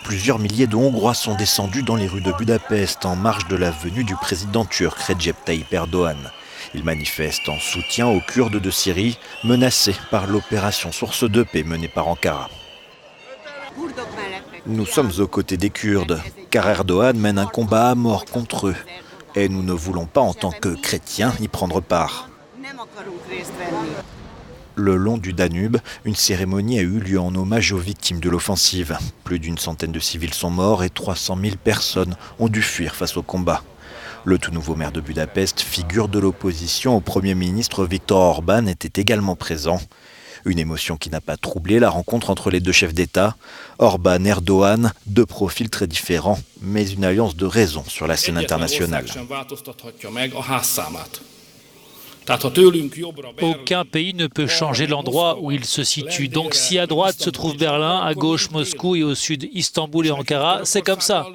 Plusieurs milliers de Hongrois sont descendus dans les rues de Budapest en marge de la venue du président turc Recep Tayyip Erdogan. Ils manifestent en soutien aux Kurdes de Syrie menacés par l'opération Source de paix menée par Ankara. Nous sommes aux côtés des Kurdes, car Erdogan mène un combat à mort contre eux. Et nous ne voulons pas, en tant que chrétiens, y prendre part. Le long du Danube, une cérémonie a eu lieu en hommage aux victimes de l'offensive. Plus d'une centaine de civils sont morts et 300 000 personnes ont dû fuir face au combat. Le tout nouveau maire de Budapest, figure de l'opposition au Premier ministre Viktor Orban, était également présent. Une émotion qui n'a pas troublé la rencontre entre les deux chefs d'État. Orban, Erdogan, deux profils très différents, mais une alliance de raison sur la scène internationale. Aucun pays ne peut changer l'endroit où il se situe. Donc si à droite se trouve Berlin, à gauche Moscou et au sud Istanbul et Ankara, c'est comme ça.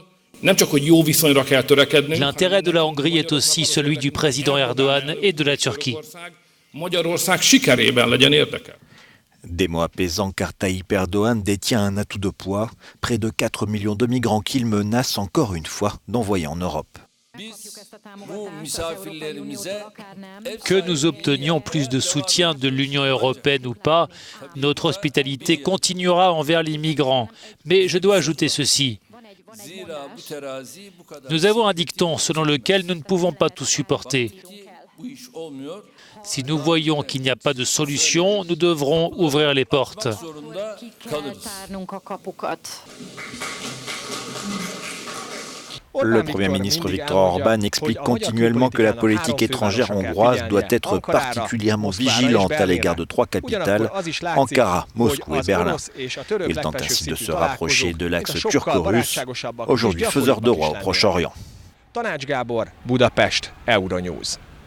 L'intérêt de la Hongrie est aussi celui du président Erdogan et de la Turquie. Des mots apaisants car Tayyip Erdogan détient un atout de poids, près de 4 millions de migrants qu'il menace encore une fois d'envoyer en Europe. Que nous obtenions plus de soutien de l'Union européenne ou pas, notre hospitalité continuera envers les migrants. Mais je dois ajouter ceci. Nous avons un dicton selon lequel nous ne pouvons pas tout supporter. Si nous voyons qu'il n'y a pas de solution, nous devrons ouvrir les portes. Le Premier ministre Viktor Orban explique continuellement que la politique étrangère hongroise doit être particulièrement vigilante à l'égard de trois capitales, Ankara, Moscou et Berlin. Il tente ainsi de se rapprocher de l'axe turco-russe, aujourd'hui faiseur de roi au Proche-Orient. Tanács Gábor, Budapest, Euronews.